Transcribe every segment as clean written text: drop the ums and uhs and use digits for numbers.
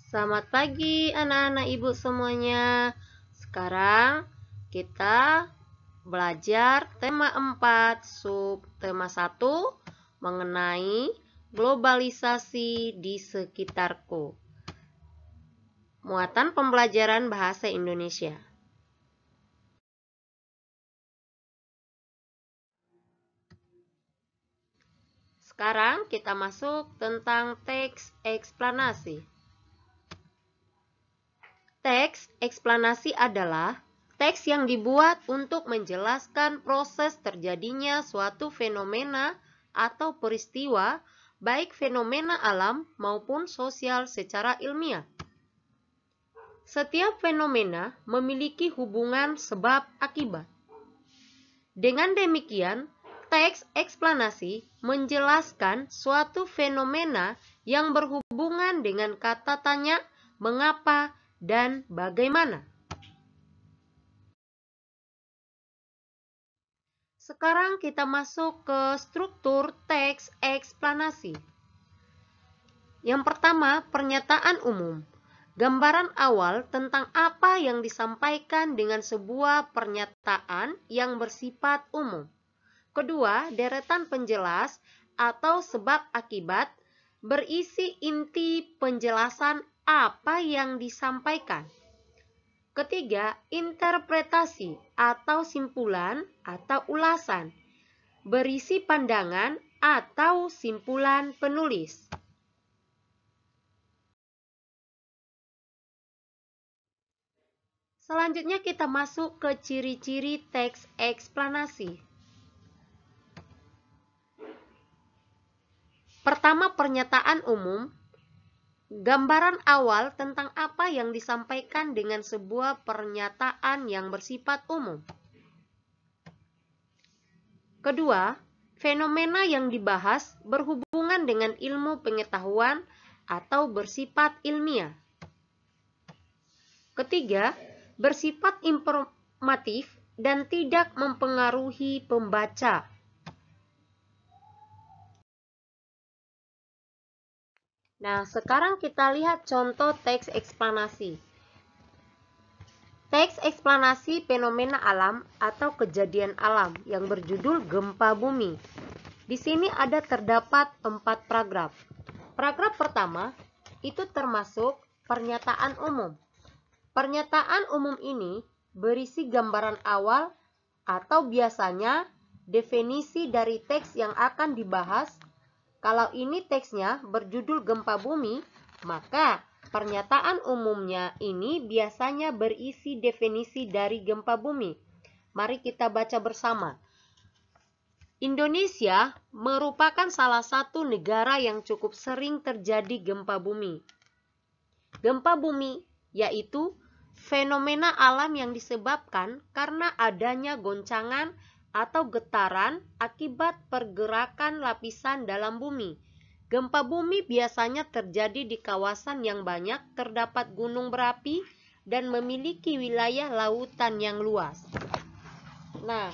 Selamat pagi anak-anak ibu semuanya. Sekarang kita belajar tema 4 sub tema 1 mengenai globalisasi di sekitarku. Muatan pembelajaran bahasa Indonesia. Sekarang kita masuk tentang teks eksplanasi. Teks eksplanasi adalah teks yang dibuat untuk menjelaskan proses terjadinya suatu fenomena atau peristiwa, baik fenomena alam maupun sosial secara ilmiah. Setiap fenomena memiliki hubungan sebab akibat. Dengan demikian, teks eksplanasi menjelaskan suatu fenomena yang berhubungan dengan kata tanya, mengapa, dan bagaimana. Sekarang kita masuk ke struktur teks eksplanasi. Yang pertama, pernyataan umum. Gambaran awal tentang apa yang disampaikan dengan sebuah pernyataan yang bersifat umum. Kedua, deretan penjelas atau sebab akibat berisi inti penjelasan apa yang disampaikan. Ketiga, interpretasi atau simpulan atau ulasan berisi pandangan atau simpulan penulis. Selanjutnya kita masuk ke ciri-ciri teks eksplanasi. Pertama, pernyataan umum. Gambaran awal tentang apa yang disampaikan dengan sebuah pernyataan yang bersifat umum. Kedua, fenomena yang dibahas berhubungan dengan ilmu pengetahuan atau bersifat ilmiah. Ketiga, bersifat informatif dan tidak mempengaruhi pembaca. Nah, sekarang kita lihat contoh teks eksplanasi. Teks eksplanasi fenomena alam atau kejadian alam yang berjudul gempa bumi. Di sini ada terdapat 4 paragraf. Paragraf pertama itu termasuk pernyataan umum. Pernyataan umum ini berisi gambaran awal atau biasanya definisi dari teks yang akan dibahas. Kalau ini teksnya berjudul gempa bumi, maka pernyataan umumnya ini biasanya berisi definisi dari gempa bumi. Mari kita baca bersama. Indonesia merupakan salah satu negara yang cukup sering terjadi gempa bumi. Gempa bumi yaitu fenomena alam yang disebabkan karena adanya goncangan atau getaran akibat pergerakan lapisan dalam bumi. Gempa bumi biasanya terjadi di kawasan yang banyak terdapat gunung berapi dan memiliki wilayah lautan yang luas. Nah,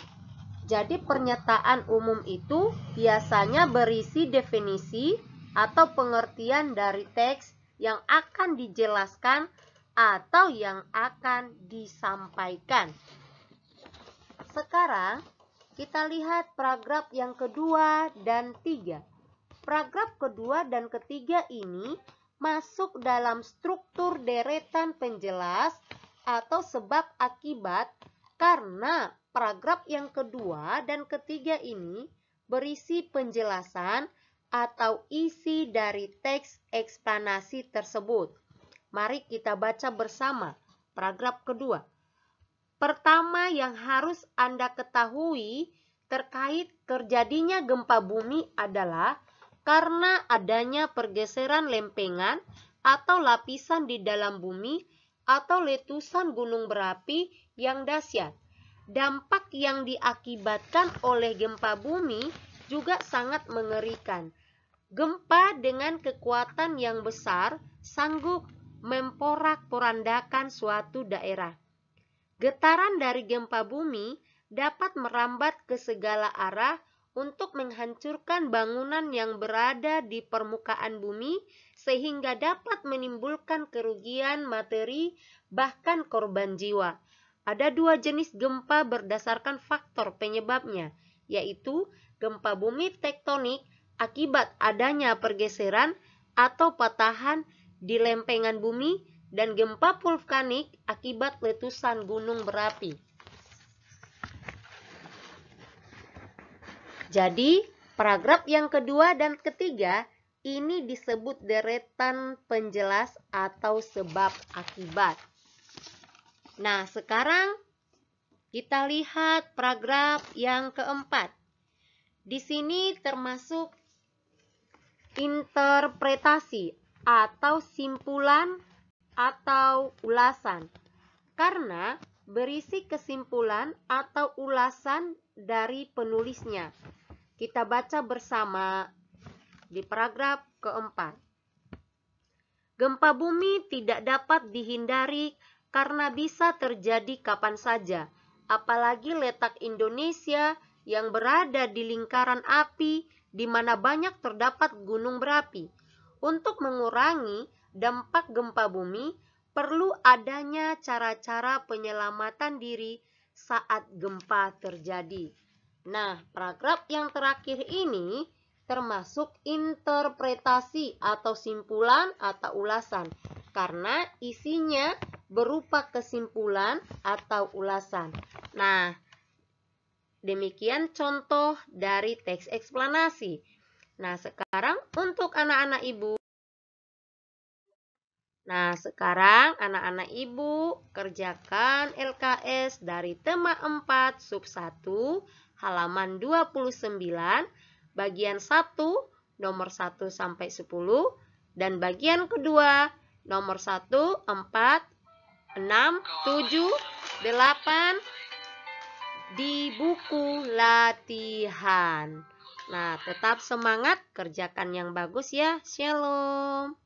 jadi pernyataan umum itu biasanya berisi definisi atau pengertian dari teks yang akan dijelaskan atau yang akan disampaikan. Sekarang kita lihat paragraf yang kedua dan 3. Paragraf kedua dan ketiga ini masuk dalam struktur deretan penjelas atau sebab akibat karena paragraf yang kedua dan ketiga ini berisi penjelasan atau isi dari teks eksplanasi tersebut. Mari kita baca bersama paragraf kedua. Pertama yang harus Anda ketahui terkait terjadinya gempa bumi adalah karena adanya pergeseran lempengan atau lapisan di dalam bumi atau letusan gunung berapi yang dahsyat. Dampak yang diakibatkan oleh gempa bumi juga sangat mengerikan. Gempa dengan kekuatan yang besar sanggup memporak-porandakan suatu daerah. Getaran dari gempa bumi dapat merambat ke segala arah untuk menghancurkan bangunan yang berada di permukaan bumi sehingga dapat menimbulkan kerugian materi bahkan korban jiwa. Ada dua jenis gempa berdasarkan faktor penyebabnya, yaitu gempa bumi tektonik akibat adanya pergeseran atau patahan di lempengan bumi dan gempa vulkanik akibat letusan gunung berapi. Jadi, paragraf yang kedua dan ketiga ini disebut deretan penjelas atau sebab akibat. Nah, sekarang kita lihat paragraf yang keempat. Di sini termasuk interpretasi atau simpulan atau ulasan. Karena berisi kesimpulan atau ulasan dari penulisnya. Kita baca bersama di paragraf keempat. Gempa bumi tidak dapat dihindari karena bisa terjadi kapan saja, apalagi letak Indonesia yang berada di lingkaran api di mana banyak terdapat gunung berapi. Untuk mengurangi dampak gempa bumi, perlu adanya cara-cara penyelamatan diri saat gempa terjadi. Nah, paragraf yang terakhir ini termasuk interpretasi atau simpulan atau ulasan karena isinya berupa kesimpulan atau ulasan. Nah, demikian contoh dari teks eksplanasi. Nah, sekarang untuk anak-anak ibu. Nah, sekarang anak-anak ibu kerjakan LKS dari tema 4 sub 1 halaman 29 bagian 1 nomor 1 sampai 10 dan bagian kedua nomor 1, 4, 6, 7, 8 di buku latihan. Nah, tetap semangat, kerjakan yang bagus ya. Shalom.